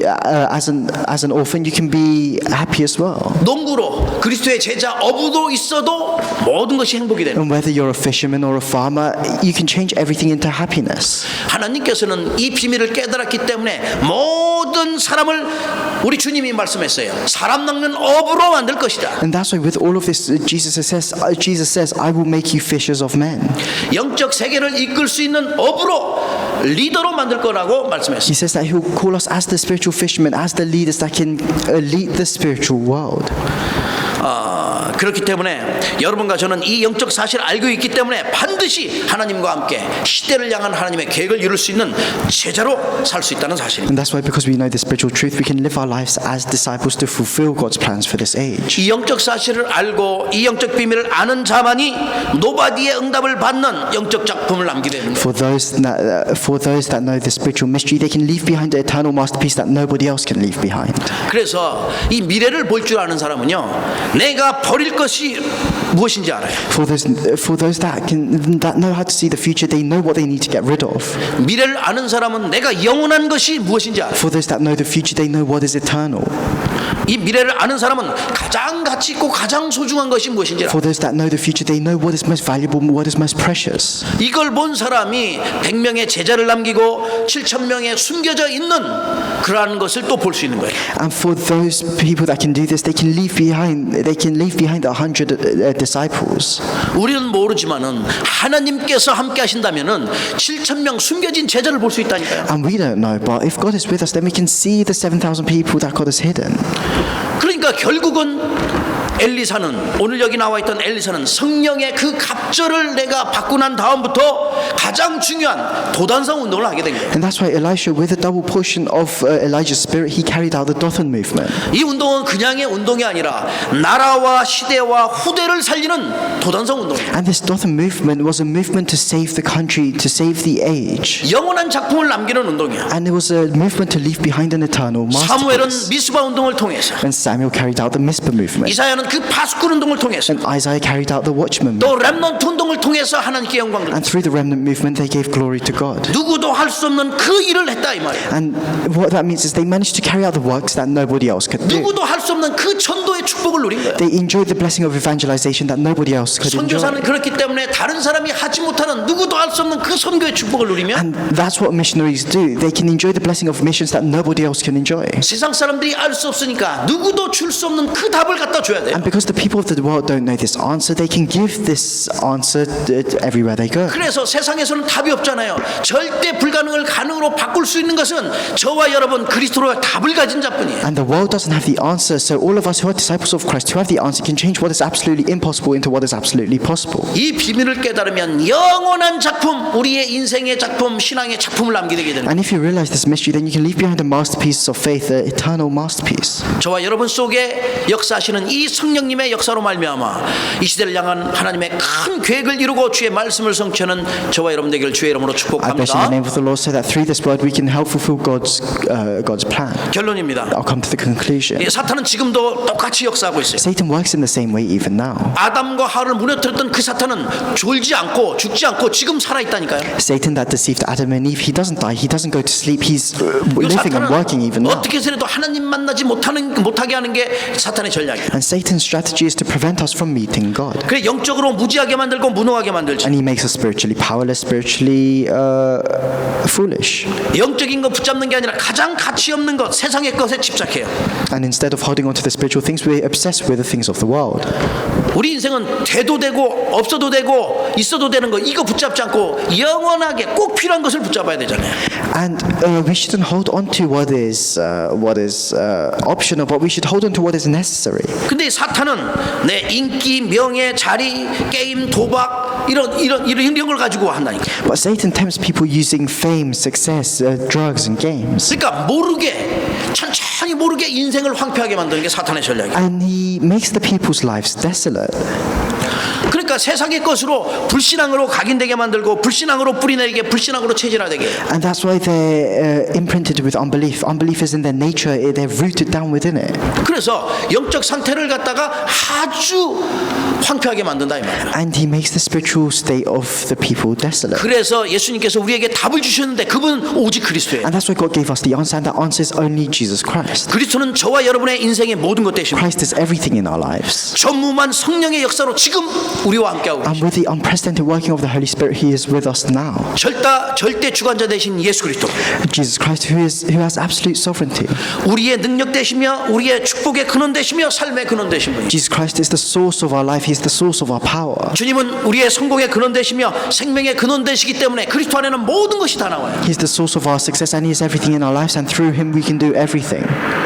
as an orphan, you can be happy as well. 농부로 그리스도의 제자 어부도 있어도 모든 것이 행복이 되는. And whether you're a fisherman or a farmer, you can change everything into happiness. 하나님께서는 이 비밀을 깨달았기 때문에 모든 사람을 우리 주님이 말씀했어요. 사람 낚는 어부로 만들 것이다. And that's why with all of this, Jesus says, I will make you fishers of men. 영적 세계를 이끌 수 있는 어부로 리더로 만들 거라고 말씀했어요. He says that he will call us as the spiritual fishermen, as the leaders that can lead the spiritual world. 그렇기 때문에 여러분과 저는 이 영적 사실을 알고 있기 때문에 반드시 하나님과 함께 시대를 향한 하나님의 계획을 이룰 수 있는 제자로 살 수 있다는 사실입니다. And that's why, because we know the spiritual truth, we can live our lives as disciples to fulfill God's plans for this age. 이 영적 사실을 알고 이 영적 비밀을 아는 자만이 노바디의 응답을 받는 영적 작품을 남기게 되는 거예요. For those that know the spiritual mystery, they can leave behind the eternal masterpiece that nobody else can leave behind. 그래서 이 미래를 볼 줄 아는 사람은요, 내가 버릴 것이 무엇인지 알아요. For those that know how to see the future, they know what they need to get rid of. 미래를 아는 사람은 내가 영원한 것이 무엇인지 알아요. For those that know the future, they know what is eternal. 이 미래를 아는 사람은 가장 가치 있고 가장 소중한 것이 무엇인지 알아요. For those that know the future, they know what is most valuable, what is most precious. 이걸 본 사람이 100명의 제자를 남기고 7,000명의 숨겨져 있는 그러한 것을 또 볼 수 있는 거예요. And for those people that can do this, they can leave behind 100 disciples. 우리는 모르지만은 하나님께서 함께 하신다면은 7,000명 숨겨진 제자를 볼 수 있다니까요. And we don't know, but if God is with us, then we can see the 7,000 people that God has hidden. 그러니까 결국은 엘리사는 오늘 여기 나와 있던 엘리사는 성령의 그 갑절을 내가 받고 난 다음부터 가장 중요한 도단성 운동을 하게 된 거예요. And that's why Elisha, with a double portion of Elijah's spirit, he carried out the Dothan movement. 이 운동은 그냥의 운동이 아니라 나라와 시대와 후대를 살리는 도단성 운동이에요. And this Dothan movement was a movement to save the country, to save the age. 영원한 작품을 남기는 운동이에요. And it was a movement to leave behind an eternal 사무엘은 masterpiece. 미스바 운동을 통해서, And Samuel carried out the Mizpah movement. 이사야는 그 파수꾼 운동을 통해서, And Isaiah carried out the Watchman 또 movement. 렘넌트 운동을 통해서 하나님께 영광을. And through the remnant movement, they gave glory to God. 누구도 할 수 없는 그 일을 했다 이 말이에요. And what that means is they managed to carry out the works that nobody else could do. 누구도 할 수 없는 그 전도의 축복을 누린 거예요. They enjoyed the blessing of evangelization that nobody else could 선교사는 enjoy. 그렇기 때문에 다른 사람이 하지 못하는 누구도 할 수 없는 그 선교의 축복을 누리면 And that's what missionaries do. They can enjoy the blessing of missions that nobody else can enjoy. 세상 사람들이 알 수 없으니까 누구도 줄 수 없는 그 답을 갖다 줘야 돼요. And because the people of the world don't know this answer, they can give this answer everywhere they go. 그래서 세상에서는 답이 없잖아요. 절대 불가능을 가능으로 바꿀 수 있는 것은 저와 여러분 그리스도로 답을 가진 자뿐이에요. And the world doesn't have the answer, so all of us who are disciples of Christ, who have the answer, can change what is absolutely impossible into what is absolutely possible. 이 비밀을 깨달으면 영원한 작품, 우리의 인생의 작품, 신앙의 작품을 남기게 되는 거예요. And if you realize this mystery, then you can leave behind the masterpieces of faith, the eternal masterpiece. 저와 여러분 속에 역사하시는 이 성령님의 역사로 말미암아 이 시대를 향한 하나님의 큰 계획을 이루고 주의 말씀을 성취하는 저와 여러분 되기를 주의 이름으로 I bless in the 축복합니다. name of the Lord so that through this word we can help fulfill God's plan. 결론입니다. I'll come to the conclusion. 예, 사탄은 지금도 똑같이 역사하고 있어요. Satan works in the same way even now. 아담과 하와를 무너뜨렸던 그 사탄은 졸지 않고 죽지 않고 지금 살아있다니까요. Satan that deceived Adam and Eve, he doesn't die, he doesn't go to sleep, he's 이 living and working even now. 어떻게 해서라도 하나님 만나지 못하게 하는 게 사탄의 전략이에요. And Satan's strategy is to prevent us from meeting God. 그래 영적으로 무지하게 만들고 무능하게 만들지. And he makes us spiritually powerless, spiritually foolish. 영적인 거 붙잡는 게 아니라 가장 가치 없는 것, 세상의 것에 집착해요. And instead of holding on to the spiritual things, we're obsessed with the things of the world. 우리 인생은 돼도 되고 없어도 되고 있어도 되는 거 이거 붙잡지 않고 영원하게 꼭 필요한 것을 붙잡아야 되잖아요. And we shouldn't hold on to what is optional, but we should hold on to what is necessary. 근데 사탄은 내 인기, 명예, 자리, 게임, 도박 이런 걸 가지고 한다니까. But Satan tempts people using fame, success, drugs, and games. 그러니까 천천히 모르게 인생을 황폐하게 만드는 게 사탄의 전략이에요. And he makes the people's lives desolate. 그러니까 세상의 것으로 불신앙으로 각인되게 만들고 불신앙으로 뿌리내리게 불신앙으로 체질화되게. And that's why they're imprinted with unbelief. Unbelief is in their nature, they're rooted down within it. 그래서 영적 상태를 갖다가 아주 황폐하게 만든다 이 말이에요. And he makes the spiritual state of the people desolate. 그래서 예수님께서 우리에게 답을 주셨는데 그분은 오직 그리스도예요. And that's why God gave us the answer, and that answer is only Jesus Christ. 그리스도는 저와 여러분의 인생의 모든 것 되십니다. Christ is everything in our lives. 전무만 성령의 역사로 지금 우리와 함께하고 And 계십니다. with the unprecedented working of the Holy Spirit, He is with us now. 절대 주관자 되신 예수 그리스도. Jesus Christ, who has absolute sovereignty. 우리의 능력 되시며 우리의 축복의 근원 되시며 삶의 근원 되신 분이에요. Jesus Christ is the source of our life. He is the source of our power. 주님은 우리의 성공의 근원 되시며 생명의 근원 되시기 때문에 그리스도 안에는 모든 것이 다 나와요. He's the source of our success, and He is everything in our lives. And through Him, we can do everything.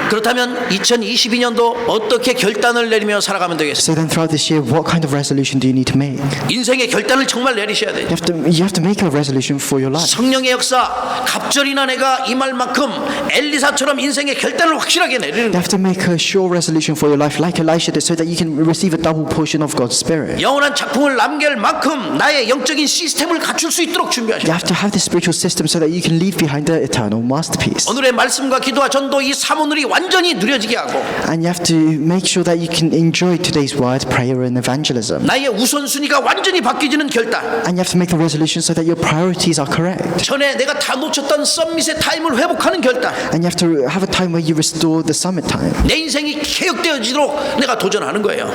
그렇다면 2022년도 어떻게 결단을 내리며 살아가면 되겠어요? So then, throughout this year, what kind of resolution do you need to to make. 인생의 결단을 정말 내리셔야 돼요. You have to make a resolution for your life. 성령의 역사, 갑절이나 내가 임할 만큼 엘리사처럼 인생의 결단을 확실하게 내리는 You 거예요. have to make a sure resolution for your life, like Elisha did, so that you can receive a double portion of God's Spirit. 영원한 작품을 남길 만큼 나의 영적인 시스템을 갖출 수 있도록 준비하셔야 You 돼요. have to have this spiritual system so that you can leave behind the eternal masterpiece. 오늘의 말씀과 기도와 전도 이 사모늘이 완전히 누려지게 하고 And you have to make sure that you can enjoy today's word, prayer, and evangelism. 나의 우선순위가 완전히 바뀌지는 결단. And you have to make the resolution so that your priorities are correct. 전에 내가 다 놓쳤던 썸밋의 타임을 회복하는 결단. And you have to have a time where you restore the summit time. 내 인생이 개혁되어지도록 내가 도전하는 거예요.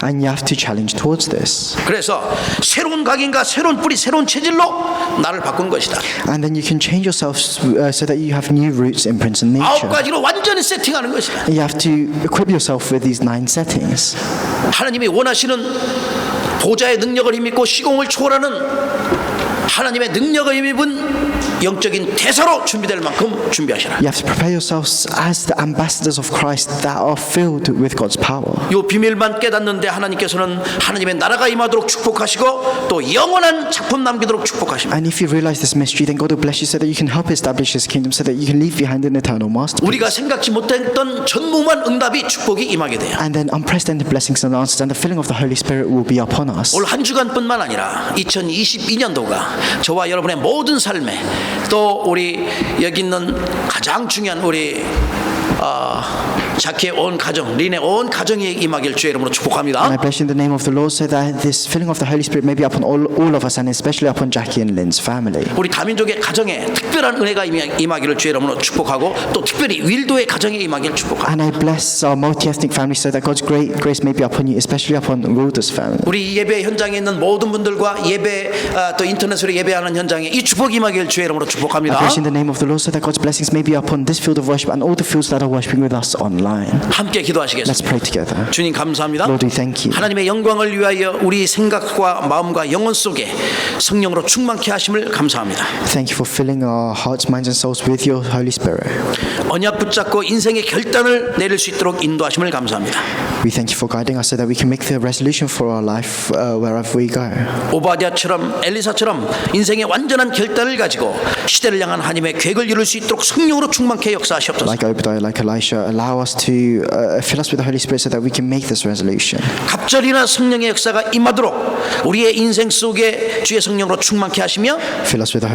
And you have to challenge towards this. 그래서 새로운 각인과 새로운 뿌리, 새로운 체질로 나를 바꾼 것이다. And then you can change yourself so that you have new roots, imprints, and 아홉 nature. 가지로 완전히 세팅하는 것이다. And you have to equip yourself with these 9 settings. 하나님이 원하시는 보좌의 능력을 힘입고 시공을 초월하는 하나님의 능력을 힘입은 영적인 대사로 준비될 만큼 준비하시라. You have to prepare yourselves as the ambassadors of Christ that are filled with God's power. 이 비밀만 깨닫는데 하나님께서는 하나님의 나라가 임하도록 축복하시고 또 영원한 작품 남기도록 축복하십니다. And if you realize this mystery, then God will bless you so that you can help establish His kingdom, so that you can leave behind an eternal masterpiece. 우리가 생각지 못했던 전무한 응답이 축복이 임하게 돼요. And then unprecedented blessings and answers, and the filling of the Holy Spirit will be upon us. 올 한 주간뿐만 아니라 2022년도가 저와 여러분의 모든 삶에 또 우리 여기 있는 가장 중요한 우리 자키의 온 가정, 린의 온 가정에 임하길 주의 이름으로 And I 축복합니다. bless you in the name of the Lord, so that this filling of the Holy Spirit may be upon all of us, and especially upon Jackie and Lynn's family. 우리 다민족의 가정에 특별한 은혜가 임하기를 주의 이름으로 축복하고 또 특별히 윌도의 가정에 임하기를 축복합니다. And I bless our multi-ethnic family, so that God's great grace may be upon you, especially upon Wilder's family. 우리 예배 현장에 있는 모든 분들과 예배 또 인터넷으로 예배하는 현장에 이 축복이 임하기를 주의 이름으로 I 축복합니다. bless you in the name of the Lord, so that God's blessings may be upon this field of worship and all the fields that are worshiping with us online. 함께 Let's 기도하시겠습니다. pray together. 주님 감사합니다. Lord, we thank you. 하나님의 영광을 위하여 우리 생각과 마음과 영혼 속에 성령으로 충만케 하심을 감사합니다. Thank you for filling our hearts, minds, and souls with your Holy Spirit. 언약 붙잡고 인생의 결단을 내릴 수 있도록 인도하심을 감사합니다. We thank you for guiding us so that we can make the resolution for our life wherever we go. 오바댜처럼 엘리사처럼 인생의 완전한 결단을 가지고 시대를 향한 하나님의 계획을 이룰 수 있도록 성령으로 충만케 역사하시옵소서. Like Obadiah, like Elisha, allow us to fill us with the Holy Spirit so that we can make this resolution. 갑절이나 성령의 역사가 임하도록 우리의 인생 속에 주의 성령으로 충만케 하시며 Fill us with the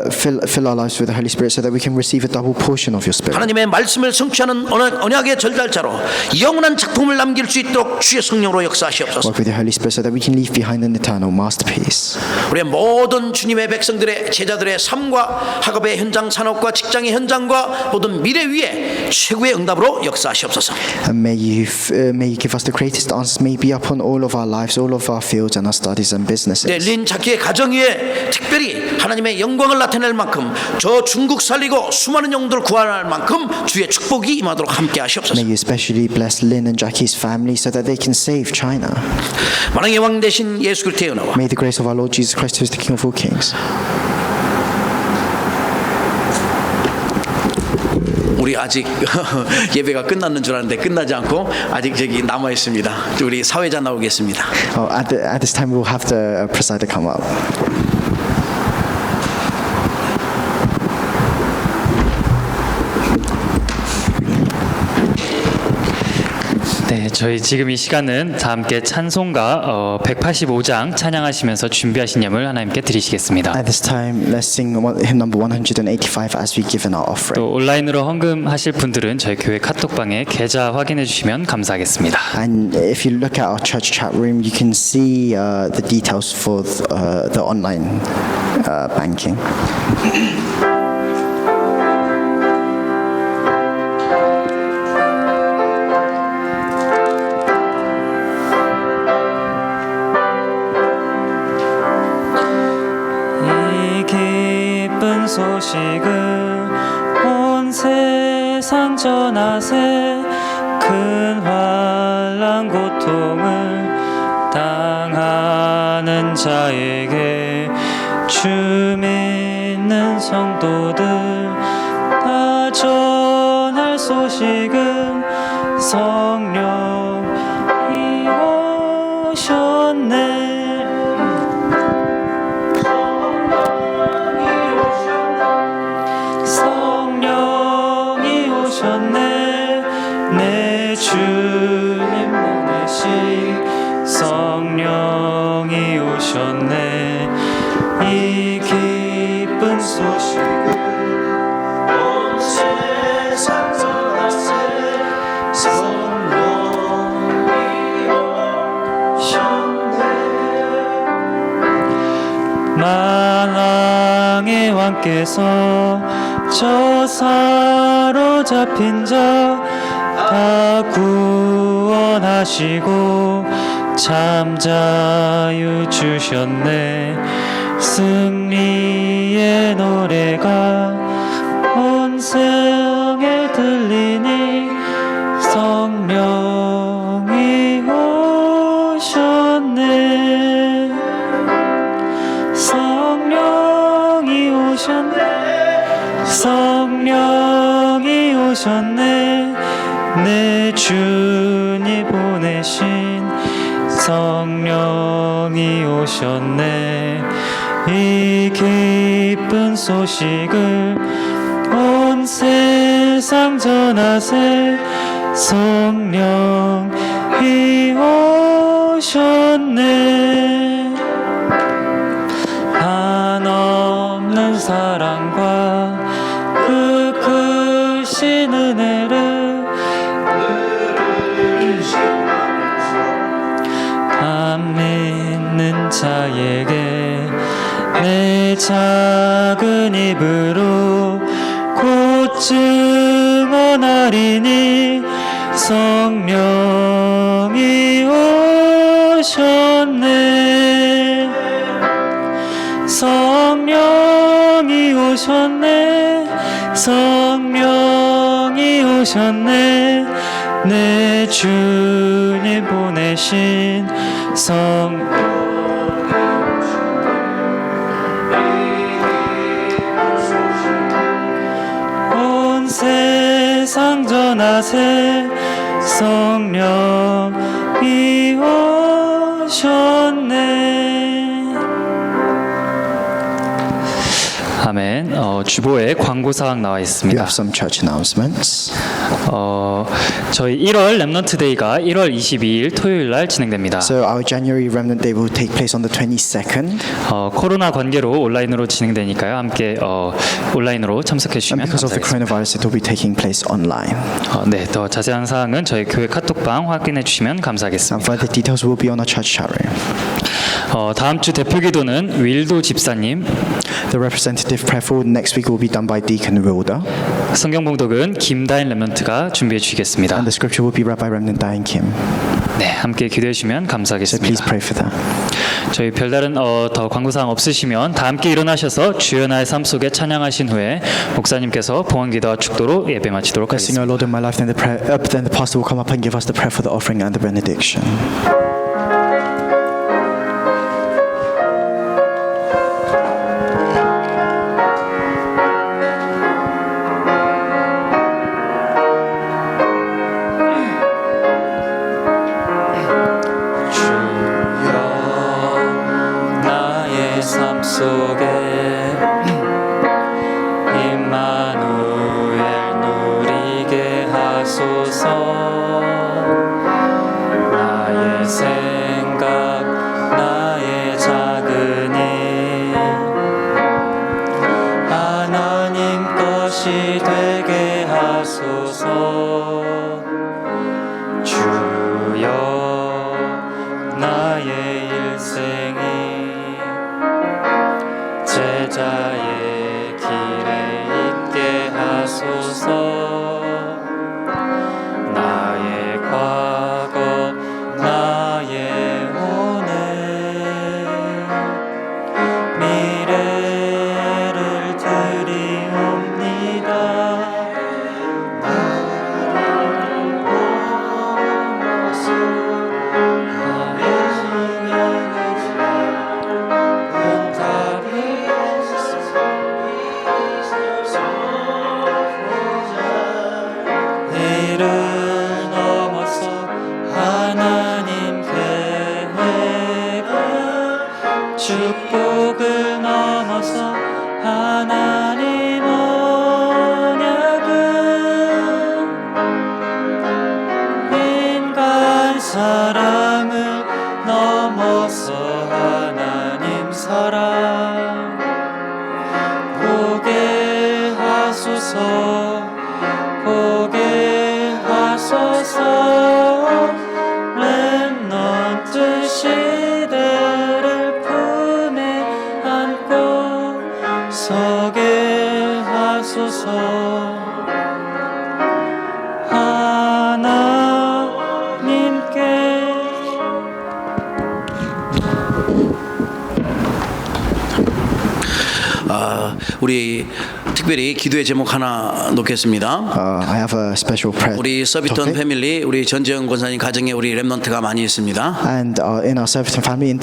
fill our lives with the Holy Spirit so that we can receive a double portion of your Spirit. 하나님의 말씀을 성취하는 언약의 전달자로 영원한 작품을 남길 수 있도록 주의 성령으로 역사하시옵소서. Work with your Holy Spirit so that we can leave behind an eternal masterpiece. 우리의 모든 주님의 백성들의 제자들의 삶과 학업의 현장, 산업과 직장의 현장과 모든 미래 위에 최고의 응답으로 역사하시옵소서. And may you give us the greatest answers, may be upon all of our lives, all of our fields and our studies and businesses. 네, 린 자키의 가정 위에 특별히 하나님의 영광을 나타낼 만큼 저 중국 살리고 수많은 영혼들을 구원할 만큼 주의 축복이 임하도록 함께 하시옵소서. May you especially bless Lynn and Jackie's family so that they can save China. 만왕의 왕 대신 예수 그리스도의 은혜와 May the grace of our Lord Jesus Christ, who is the King of all kings. 우리 아직 예배가 끝났는 줄 알았는데 끝나지 않고 아직 저기 남아 있습니다. 우리 사회자 나오겠습니다. At this time, we'll have the presider come up. 네, 저희 지금 이 시간은 다 함께 찬송가 185장 찬양하시면서 준비하신 예물 하나님께 드리시겠습니다. At this time, let's sing hymn number 185 as we give in our offering. 또 온라인으로 헌금하실 분들은 저희 교회 카톡방에 계좌 확인해 주시면 감사하겠습니다. And if you look at our church chat room, you can see the details for the online banking. 이 기쁜 소식을 온 세상 전하세 큰 환난 고통을 당하는 자에게 주 믿는 성도들 다 전할 소식은 성령이 오셨네 만왕의 왕께서 저 사로잡힌 자 다 구원하시고 참 자유 주셨네. 승리의 노래가 온 세상에 들리니 성령이 오셨네. 성령이 오셨네. 성령이 오셨네. 내 주님 보내신 성령이 오셨네. 이 기쁜 소식을 온 세상 전하세. 성령이 오셨네. 한없는 사랑과 그 크신 은혜를 안 믿는 자에게 내 작은 입으로 곧 증언하리니 성령이 오셨네. 성령이 오셨네. 성령이 오셨네. 내 주님 보내신 온 세상 전하세. 성령이 오셨네. 아멘. 주보에 광고 사항 나와 You 있습니다. have some church announcements. 저희 1월 랩넌트 데이가 1월 22일 토요일 날 진행됩니다. So our January Remnant Day will take place on the 22nd. 코로나 관계로 온라인으로 진행되니까요. 함께 온라인으로 참석해 And 주시면 because of the 감사하겠습니다. coronavirus, it will be taking place online. 네, 더 자세한 사항은 저희 교회 카톡방 확인해 주시면 And 감사하겠습니다. further details will be on our church chat room. 다음 주 대표 기도는 윌도 집사님, The representative prayer for next week will be done by Deacon Wilder. 성경 봉독은 김다인 랩런트가 준비해 주시겠습니다. And the scripture will be read by Remnant Diane Kim. 네, 함께 기도해 주시면 So please 감사하겠습니다. pray for that. 저희 별다른 더 광고사항 없으시면 다 함께 일어나셔서 주여 나의 삶 속에 찬양하신 후에 목사님께서 봉헌 기도와 축도로 예배 마치도록 Blessing 하겠습니다. our Lord in my life, then then the pastor will come up and give us the prayer for the offering and the benediction. 나의 삶 속에 임마누엘 누리게 하소서. 나의 생각 나의 작은 일 하나님 것이 되게 하소서. 주여 나의 일생이 제자의 길에 있게 하소서. 나의 과거 나의 오늘 미래를 드리옵니다. 내일을 넘어서 하나님 계획을 축복을 넘어서 하나님 언약을 인간 사랑을 넘어서 하나님 사랑 보게 하소서. 보게 하소서. 렘넌트 시대를 품에 안고 서게 하소서. 하나님께 우리 특별히 기도의 제목 하나 놓겠습니다. I have a special prayer 우리 서비턴 topic. 패밀리, 우리 전재영 권사님 가정에 우리 랩런트가 많이 있습니다. And in our Surbiton family, in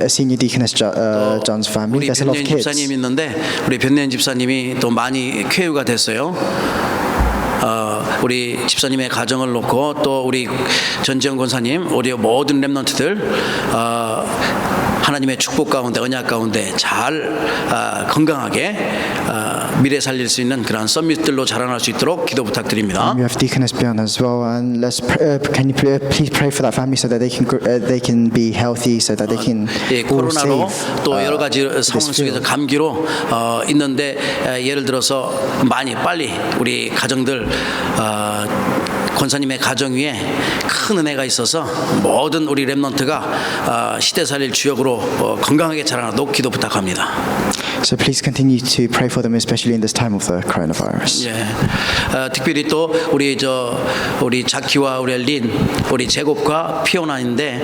Senior Deaconess John's family, 우리 there's a lot of 변내인 kids. 집사님 있는데 우리 변내인 집사님이 또 많이 쾌유가 됐어요. 우리 집사님의 가정을 놓고 또 우리 전지영 권사님, 우리 모든 랩런트들 하나님의 축복 가운데 언약 가운데 잘 건강하게 미래 살릴 수 있는 그런 썸밋들로 자라날 수 있도록 기도 부탁드립니다. You have Deaconess Bjorn as well, and can you please pray for that family so that they can be healthy, so that they can 예, all 코로나로 save. 또 여러 가지 상황 this 속에서 field. 감기로 있는데 예를 들어서 많이 빨리 우리 가정들 권사님의 가정 위에 큰 은혜가 있어서 모든 우리 랩런트가 시대 살릴 주역으로 건강하게 자라나도록 기도 부탁합니다. So please continue to pray for them, especially in this time of the coronavirus. 예, 특별히 또 우리 자키와 우리 린, 우리 제곱과 피오나인데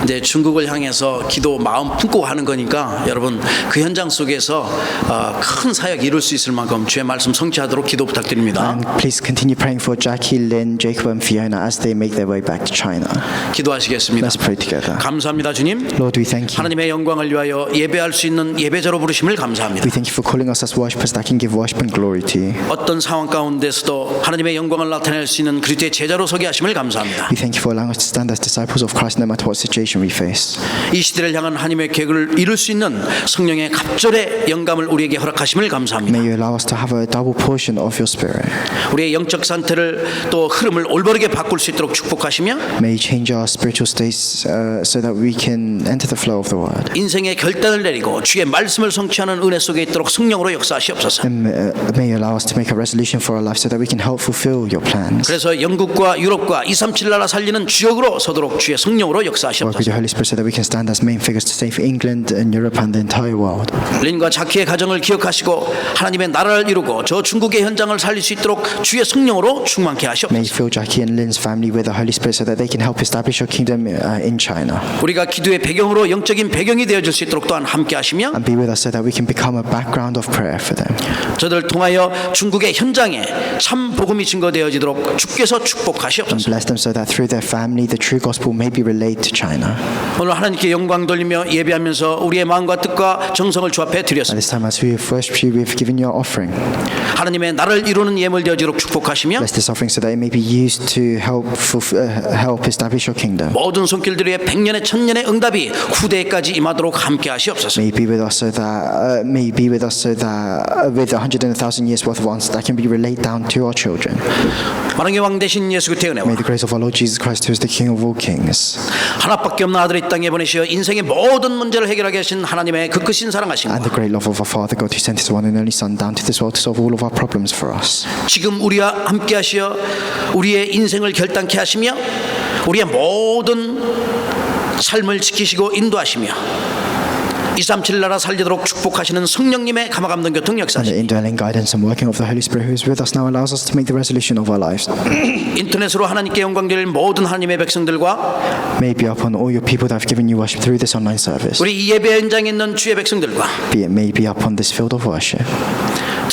이제 중국을 향해서 기도 마음 품고 하는 거니까 여러분 그 현장 속에서 큰 사역 이룰 수 있을 만큼 주의 말씀 성취하도록 기도 부탁드립니다. And please continue praying for Jackie, Lynn, Jacob, and Fiona as they make their way back to China. 기도하시겠습니다. Let's pray together. 감사합니다, 주님. Lord, we thank you. 하나님의 영광을 위하여 예배할 수 있는 예배자로 부르심을 감사합니다. We thank you for calling us as worshippers that can give worship and glory to you. 어떤 상황 가운데서도 하나님의 영광을 나타낼 수 있는 그리스도의 제자로 서게 하심을 감사합니다. We thank you for allowing us to stand as disciples of Christ no matter what situation we face. 이 시대를 향한 하나님의 계획을 이룰 수 있는 성령의 갑절의 영감을 우리에게 허락하심을 감사합니다. May you allow us to have a double portion of your Spirit. 우리의 영적 상태를 또 흐름을 올바르게 바꿀 수 있도록 축복하시며 May you change our spiritual states so that we can enter the flow of the Word. 인생의 결단을 내리고 주의 말씀을 성취하는 은혜 속에 있도록 성령으로 역사하시옵소서. And may you allow us to make a resolution for our life so that we can help fulfill your plans. 그래서 영국과 유럽과 237 나라 살리는 주역으로 서도록 주의 성령으로 Work with 역사하시옵소서. your Holy Spirit so that we can stand as main figures to save England and Europe and the entire world. 린과 자키의 가정을 기억하시고 하나님의 나라를 이루고 저 중국의 현장을 살릴 수 있도록 주의 성령으로 충만케 May 하시옵소서. you fill Jackie and Lynn's family with the Holy Spirit so that they can help establish your kingdom in China. 우리가 기도의 배경으로 영적인 배경이 되어질 수 있도록 또한 함께 하시며 And be with us so that we can become a background of prayer for them. 저들 통하여 중국의 현장에 참 복음이 증거되어지도록 주께서 And 축복하시옵소서. bless them so that through their family the true gospel may be relayed to China. 오늘 하나님께 영광 돌리며 예배하면서 우리의 마음과 뜻과 정성을 주앞에 At 드렸습니다. this time as we have worshipped you, we have given you our offering. 하나님의 나를 이루는 예물 되어지도록 축복하시며 Bless this offering so that it may be used to help establish your kingdom. 모든 손길들의 100년의 1000년의 응답이 후대까지 임하도록 함께 하시옵소서. May you be with us so that with 100,000 years worth of answers that can be relayed down to our children. 만왕의 왕 대신 예수 그리스도의 은혜와 May the grace of our Lord Jesus Christ, who is the King of all kings, 하나밖에 없는 아들을 이 땅에 보내시어 인생의 모든 문제를 해결하게 하신 하나님의 그 크신 사랑하심과 and the great love of our Father God, who sent His one and only Son down to this world to solve all of our problems for us. 지금 우리와 함께 하시어 우리의 인생을 결단케 하시며 우리의 모든 삶을 지키시고 인도하시며 237 나라 살리도록 축복하시는 성령님의 감화감동 교통 And 역사시 the indwelling guidance and working of the Holy Spirit who is with us now allows us to make the resolution of our lives. 인터넷으로 하나님께 영광 드릴 모든 하나님의 백성들과 May it be upon all your people that have given you worship through this online service. 우리 이 예배 현장에 있는 주의 백성들과 May it be upon this field of worship.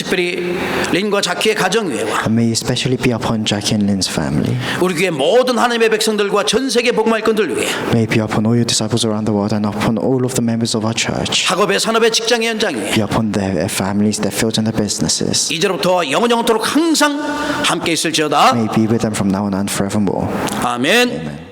특별히 린과 자키의 가정 위에와 And may it especially be upon Jackie and Lynn's family. 우리 교회 모든 하나님의 백성들과 전 세계 복음할건들 위해 May it be upon all your disciples around the world and upon all of the members of our church. 학업의 산업의 직장의 현장 위에 Be upon their families, their fields and their businesses. 이제로부터 영원토록 항상 함께 있을지어다. May it be with them from now on and forevermore. 아멘.